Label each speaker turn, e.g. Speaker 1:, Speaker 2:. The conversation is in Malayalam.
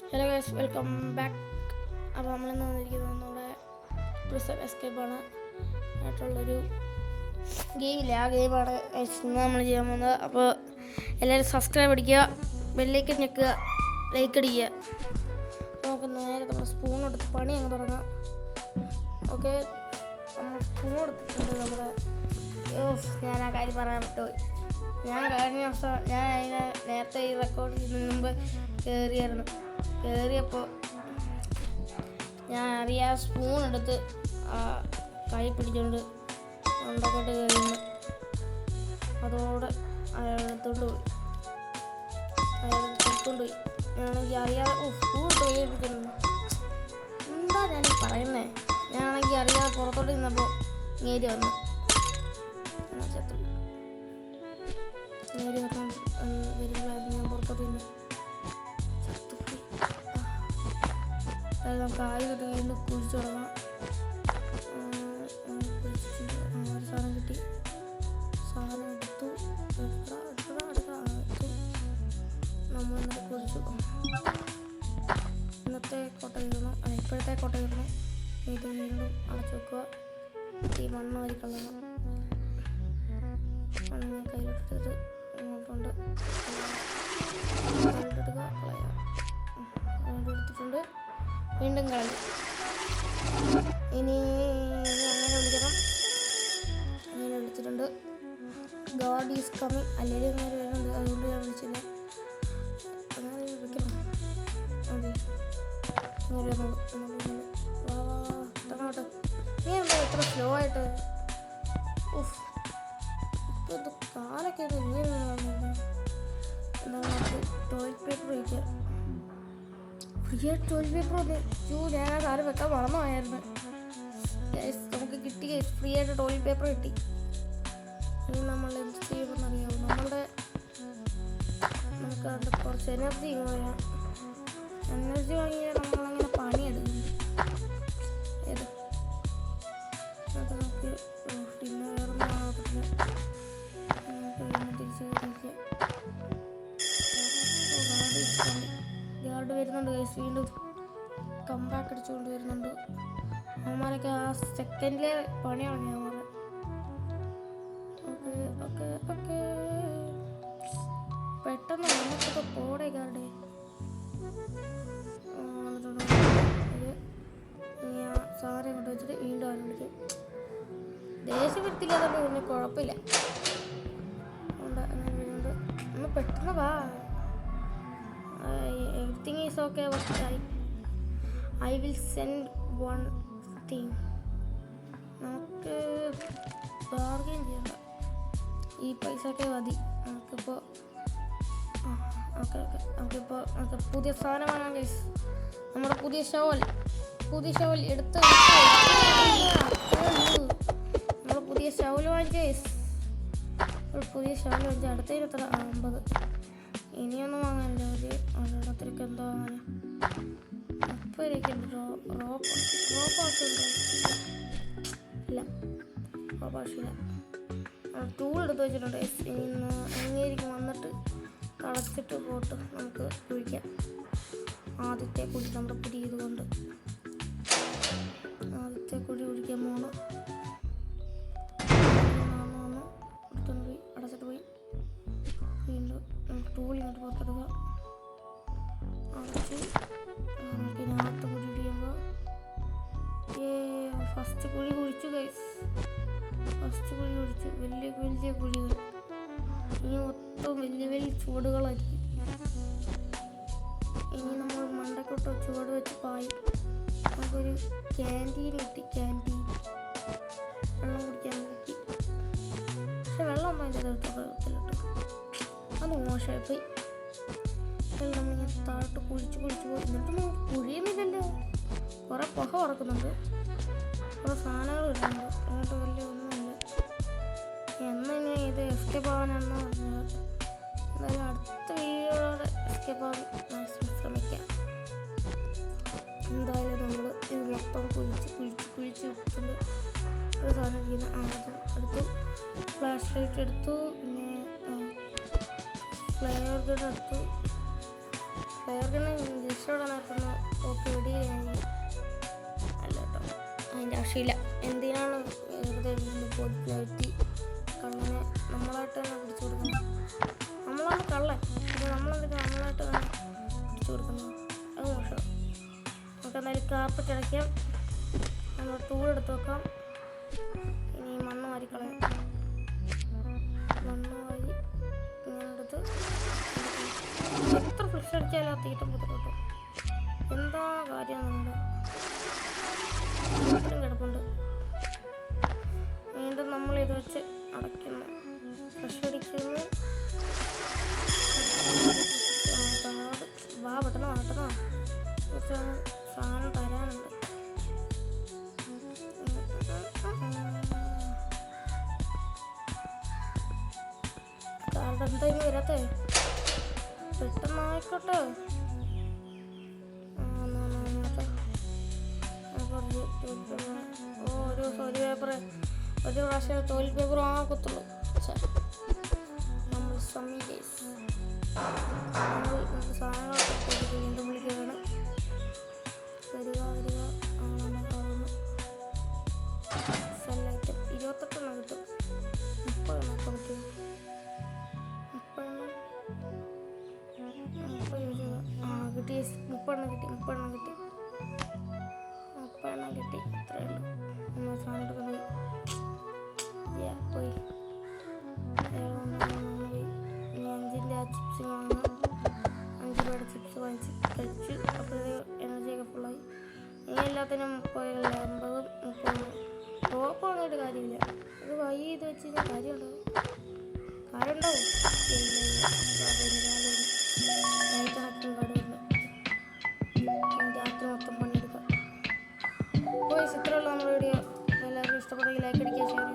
Speaker 1: Hello guys, welcome back. അപ്പോൾ നമ്മളിന്ന് വന്നിരിക്കുന്നത് നമ്മുടെ പ്രിസൺ എസ്കേപ്പാണ് ആയിട്ടുള്ളൊരു ഗെയിമില്ല. ആ ഗെയിമാണ് ഇന്ന് നമ്മൾ ചെയ്യാൻ പോകുന്നത്. അപ്പോൾ എല്ലാവരും സബ്സ്ക്രൈബ് അടിക്കുക, ബെല്ലൈക്കൻ ഞെക്കുക, ലൈക്ക് അടിക്കുക. നമുക്ക് നേരെ നമ്മൾ സ്പൂൺ എടുത്ത് പണി അങ്ങ് തുടങ്ങാം. ഓക്കെ, നമ്മൾ സ്പൂൺ എടുത്തിട്ടുണ്ട്. നമ്മുടെ ഞാൻ ആ കാര്യം പറയാൻ വിട്ടുപോയി. ഞാൻ കഴിഞ്ഞ ദിവസം അതിനെ നേരത്തെ ഈ റെക്കോർഡ് ചെയ്യുന്നതിന് മുമ്പ് കയറിയപ്പോൾ ഞാൻ അറിയാ സ്പൂൺ എടുത്ത് കൈ പിടിച്ചുകൊണ്ട് ഉണ്ടക്കോട്ട് കയറിയിരുന്നു. അതോടെ അയാൾ എടുത്തുകൊണ്ട് പോയി. ഞാനാണെങ്കിൽ അറിയാതെ സ്പൂൺ ഇട്ട് കൈ പിടിച്ചിരുന്നു. എന്താ ഞാനീ പറയുന്നേ? ഞാനാണെങ്കിൽ അറിയാതെ പുറത്തോട്ട് നിന്നപ്പോൾ നേരി വന്നു. നേരി വന്നു വരുമ്പോഴായിരുന്നു ഞാൻ പുറത്തോട്ട് നിന്ന് നമുക്ക് ആദ്യമായിട്ട് വീണ്ടും കുഴിച്ചു തുടങ്ങാം. ഒരു സാധനം കിട്ടി. സാധനം എടുത്തു. നമ്മൾ ഇന്നലെ കുഴിച്ചു. ഇന്നത്തെ കോട്ട കീറണം, ഇപ്പോഴത്തെ കോട്ട കീറണം. ഇത് വീണ്ടും അടച്ചു വെക്കുക. ഈ മണ്ണ് വരി കളയണം. മണ്ണിനെ കയ്യിലിട്ടിട്ട് ഇങ്ങോട്ടുണ്ട് കയ്യിലിട്ടിടുക, കളയാം. വീണ്ടും എടുത്തിട്ടുണ്ട്, വീണ്ടും കളഞ്ഞു. ഇനി അങ്ങനെ വിളിക്കണം. അങ്ങനെ വിളിച്ചിട്ടുണ്ട്. God is coming. അല്ലെങ്കിൽ അങ്ങനെ വരുന്നുണ്ട്, അതുകൊണ്ട് ഞാൻ വിളിച്ചില്ല. അങ്ങനെ വിളിക്കണം. അതെ, ഇങ്ങനെ വാങ്ങോട്ട്. നീ എന്താ ഇത്ര സ്ലോ ആയിട്ട്? ഇപ്പം ഇത് കാലൊക്കെ ഇങ്ങനെ ടോയ്ലറ്റ് പേപ്പർ വയ്ക്കുക. ടോയ്ലറ്റ് പേപ്പർ വന്ന് ഞാൻ ആ കാലം വെക്കാൻ മറന്നുപോയായിരുന്നു. നമുക്ക് കിട്ടി, ഫ്രീ ആയിട്ട് ടോയ്ലറ്റ് പേപ്പർ കിട്ടി. ഇനി നമ്മൾ എന്ത് ചെയ്യുമെന്ന് അറിയാവും. നമുക്ക് അത് കുറച്ച് എനർജി വാങ്ങിയാൽ നമ്മളങ്ങനെ പണിയെടുക്കും. ഏത് അത് നമുക്ക് പിന്നെ വേറൊന്നും ആകത്തില്ല. തിരിച്ച് ഗാർഡ് വരുന്നുണ്ട്. വീണ്ടും കംബാക്ക് അടിച്ചുകൊണ്ട് വരുന്നുണ്ട്. അവന്മാരൊക്കെ ആ സെക്കൻഡിലെ പണിയാണ് ഞാൻ പറഞ്ഞത്. ഓക്കെ പെട്ടെന്ന് നമുക്കൊക്കെ പോടെ ഗാർഡ്. സാറെ കൊണ്ട് വെച്ചിട്ട് വീണ്ടും അവനെ വിളിക്കും. ദേഷ്യം വരത്തില്ലാതെ പിന്നെ കുഴപ്പമില്ല. അതുകൊണ്ട് അങ്ങനെ വരുന്നുണ്ട്. ഒന്ന് പെട്ടെന്ന് വാ. Everything is okay, but I will send one thing. നമുക്ക് ബാർഗെയിൻ ചെയ്യണ്ട. ഈ പൈസയൊക്കെ മതി. നമുക്കിപ്പോൾ നമുക്ക് പുതിയ സാധനം വാങ്ങാം ഗൈസ്. നമ്മുടെ പുതിയ ഷവൽ എടുത്ത് നമ്മൾ പുതിയ ഷവൽ വാങ്ങിച്ച ഗൈസ്. പുതിയ ഷവൽ വാങ്ങിച്ച അടുത്തതിന് എത്ര? 50. ഇനിയൊന്നും വാങ്ങാനില്ല. ഒരിടത്തിലേക്ക് എന്താ വാങ്ങാൻ? ഉപ്പരക്കുണ്ട്. റോപ്പ് ആവശ്യമുണ്ടോ? ഇല്ല, റോപ്പ് ആവശ്യമില്ല. ടൂൾ എടുത്ത് വെച്ചിട്ടുണ്ട്. ഇനി അങ്ങേരിക്കും വന്നിട്ട് കളച്ചിട്ട് പോട്ട് നമുക്ക് കുഴിക്കാം. ആദ്യത്തെ കുഴി നമ്മുടെ പുതിയ ഇതുകൊണ്ട് ആദ്യത്തെ കുഴി കുഴിക്കാൻ പോകണം. എടുത്തോണ്ട് പോയി അടച്ചിട്ട് പോയി. വീണ്ടും ടൂൾ ഇങ്ങോട്ട് പുറത്തെടുക്കുക. അടച്ച് പിന്നെ അടുത്ത കുഴി ഇടിയുമ്പോൾ ഫസ്റ്റ് കുഴി കുഴിച്ചു ഗൈസ്. ഫസ്റ്റ് കുഴി കുഴിച്ചു. വലിയ കുഴികൾ. ഇനി മൊത്തം വലിയ ചുവടുകളായിരിക്കും. ഇനി നമ്മൾ മണ്ടക്കൊട്ട് ചുവട് വെച്ച് പായും. നമുക്കൊരു ക്യാൻറ്റീൻ കിട്ടി. വെള്ളം കുടിക്കാൻ കിട്ടി. പക്ഷെ വെള്ളം അതിൻ്റെ അകത്തിലിട്ട് അത് മോശമായിപ്പോയി. നമ്മളിങ്ങനെ താഴോട്ട് കുഴിച്ച് പോയി. എന്നിട്ടൊന്നും കുഴിയുന്നില്ലല്ലോ. കുറേ പുക പറക്കുന്നുണ്ട്, കുറേ സാധനങ്ങൾ ഇടുന്നുണ്ട്. അങ്ങോട്ട് വലിയ ഒന്നുമില്ല. ഇങ്ങനെ ഇത് എസ്കേപ്പ് ആവാനാണെന്ന് പറഞ്ഞത്. എന്തായാലും അടുത്ത വീഡിയോടെ എസ്കേപ്പ് ആവാൻ മാക്സിമം ശ്രമിക്കാം. എന്തായാലും നമ്മൾ ഇത് മൊത്തം കുഴിച്ച് ഇട്ടുണ്ട്. ഒരു സാധനം ഇരിക്കുന്ന എടുത്തു. ഫ്ലാഷ് ലൈറ്റ് എടുത്തു. പിന്നെ ഫ്ലെയർ ഗൺ എടുത്തു. ഫ്ലെയർ ഗണ്ണ് ജസ്റ്റ് വെടിയായി അല്ല കേട്ടോ, അതിൻ്റെ ആവശ്യമില്ല. എന്തിനാണ് വെറുതെ ബോട്ടിലായിട്ട് കള്ളനെ നമ്മളായിട്ട് തന്നെ പിടിച്ചു കൊടുക്കുന്നത്? നമ്മളാണ് കള്ളൻ, അപ്പോൾ നമ്മളെന്തൊക്കെ നമ്മളായിട്ട് തന്നെ പിടിച്ചു കൊടുക്കുന്നത്? അത് മോശം. നമുക്ക് എന്തായാലും കാർപ്പറ്റ് അടയ്ക്കാം, നമ്മൾ ടൂളെടുത്ത് വെക്കാം. ഇനി മണ്ണ് വാരിക്കളയാം. മണ്ണ് വാരി ഇങ്ങനെ എടുത്ത് എത്ര ഫ്ലഷ് അടിച്ചാലും ആ തീറ്റം പുറത്തോട്ട് എന്താ കാര്യം നമ്മുടെ ഇത്രയും കിടപ്പുണ്ട്. വീണ്ടും നമ്മളിത് വെച്ച് അടയ്ക്കുന്നു. ഫ്ലഷ് അടിക്കുന്നു. വാ പെട്ടെന്ന് പെട്ടെന്ന് സാധനം തരാനുണ്ട്. എന്താ ഇനി വരാത്തേ? പെട്ടെന്നായിക്കോട്ടെ. ഒരു ദിവസം ഒരു പേപ്പർ, ഒരു പ്രാവശ്യം തോൽ പേപ്പർ ആകത്തുള്ളൂ. നമ്മൾ സാധനങ്ങളൊക്കെ വീണ്ടും വിളിക്കുകയാണ്. വരിക വരിക. സെല്ലൈറ്റം 28 കിട്ടും. 30 കിട്ടും. 30 കിട്ടി. 30 കിട്ടി. അത്രയേ ഉള്ളൂ. നമ്മൾ സാധനം എടുക്കുന്നത് പോയി. ഇനി 5-ൻ്റെ ആ ചിപ്സ് വാങ്ങാം. 5 രൂപയുടെ ചിപ്സ് വാങ്ങിച്ച് കഴിച്ചു. അപ്പോൾ എനർജിയൊക്കെ ഫുള്ളായി. ഇനി എല്ലാത്തിനും 30 50 30 ടോപ്പ് വന്നിട്ട് കാര്യമില്ല. ഇത് ഇത് വെച്ച് കഴിഞ്ഞാൽ കാര്യമുണ്ടാവും. നൈറ്റ് ഹാക്കും കാർഡ് രാത്രി മൊത്തം പണിയെടുക്കാം. അപ്പോൾ ഇത്രയുള്ള നമ്മുടെ വീഡിയോ എല്ലാവർക്കും ഇഷ്ടപ്പെട്ടെങ്കിൽ ലൈക്ക് അടിക്കുക, ഷെയർ ചെയ്യുക.